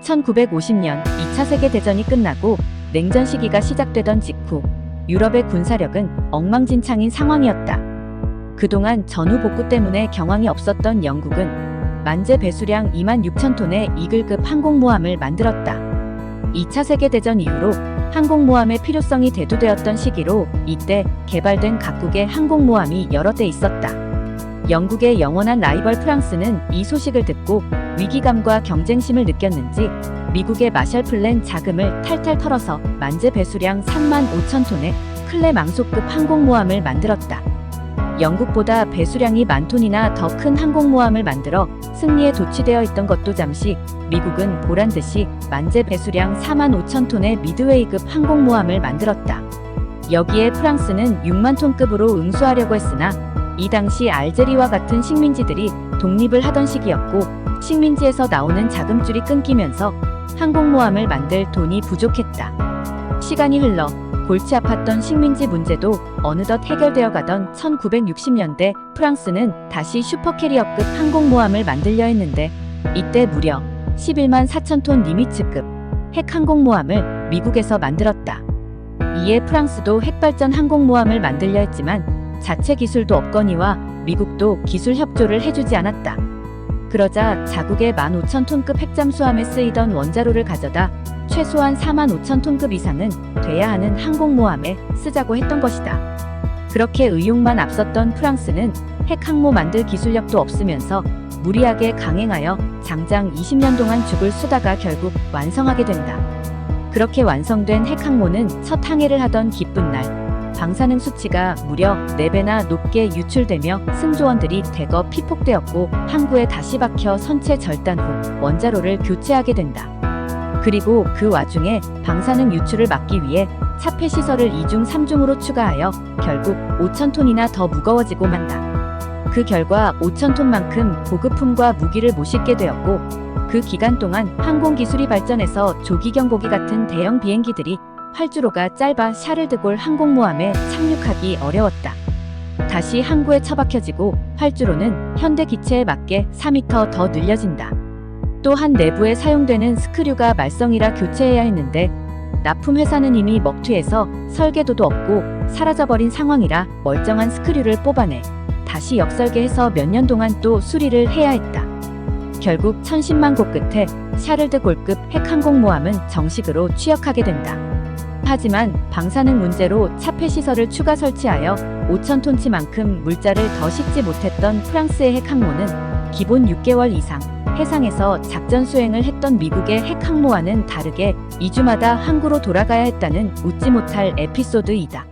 1950년 2차 세계대전이 끝나고 냉전 시기가 시작되던 직후 유럽의 군사력은 엉망진창인 상황이었다. 그동안 전후 복구 때문에 경황이 없었던 영국은 만재 배수량 26,000톤의 이글급 항공모함을 만들었다. 2차 세계대전 이후로 항공모함의 필요성이 대두되었던 시기로 이때 개발된 각국의 항공모함이 여러 대 있었다. 영국의 영원한 라이벌 프랑스는 이 소식을 듣고 위기감과 경쟁심을 느꼈는지 미국의 마셜 플랜 자금을 탈탈 털어서 만재 배수량 35,000톤의 클레망소급 항공모함을 만들었다. 영국보다 배수량이 만 톤이나 더 큰 항공모함을 만들어 승리에 도취되어 있던 것도 잠시 미국은 보란듯이 만재 배수량 45,000톤의 미드웨이급 항공모함을 만들었다. 여기에 프랑스는 6만 톤급으로 응수하려고 했으나 이 당시 알제리와 같은 식민지들이 독립을 하던 시기였고 식민지에서 나오는 자금줄이 끊기면서 항공모함을 만들 돈이 부족했다. 시간이 흘러 골치 아팠던 식민지 문제도 어느덧 해결되어 가던 1960년대 프랑스는 다시 슈퍼캐리어급 항공모함을 만들려 했는데 이때 무려 11만 4천 톤 니미츠급 핵항공모함을 미국에서 만들었다. 이에 프랑스도 핵발전 항공모함을 만들려 했지만 자체 기술도 없거니와 미국도 기술 협조를 해주지 않았다. 그러자 자국의 15,000톤급 핵잠수함에 쓰이던 원자로를 가져다 최소한 45,000톤급 이상은 돼야 하는 항공모함에 쓰자고 했던 것이다. 그렇게 의욕만 앞섰던 프랑스는 핵항모 만들 기술력도 없으면서 무리하게 강행하여 장장 20년 동안 죽을 쑤다가 결국 완성하게 된다. 그렇게 완성된 핵항모는 첫 항해를 하던 기쁜 날 방사능 수치가 무려 4배나 높게 유출되며 승조원들이 대거 피폭되었고 항구에 다시 박혀 선체 절단 후 원자로를 교체하게 된다. 그리고 그 와중에 방사능 유출을 막기 위해 차폐 시설을 2중 3중으로 추가하여 결국 5,000톤이나 더 무거워지고 만다. 그 결과 5,000톤만큼 보급품과 무기를 못 싣게 되었고 그 기간 동안 항공기술이 발전해서 조기경보기 같은 대형 비행기들이 활주로가 짧아 샤를드골 항공모함에 착륙하기 어려웠다. 다시 항구에 처박혀지고 활주로는 현대 기체에 맞게 4m 더 늘려진다. 또한 내부에 사용되는 스크류가 말썽이라 교체해야 했는데 납품 회사는 이미 먹튀해서 설계도도 없고 사라져버린 상황이라 멀쩡한 스크류를 뽑아내 다시 역설계해서 몇 년 동안 또 수리를 해야 했다. 결국 1,010만 고 끝에 샤를드골급 핵항공모함은 정식으로 취역하게 된다. 하지만 방사능 문제로 차폐 시설을 추가 설치하여 5,000톤치만큼 물자를 더 싣지 못했던 프랑스의 핵항모는 기본 6개월 이상 해상에서 작전 수행을 했던 미국의 핵항모와는 다르게 2주마다 항구로 돌아가야 했다는 웃지 못할 에피소드이다.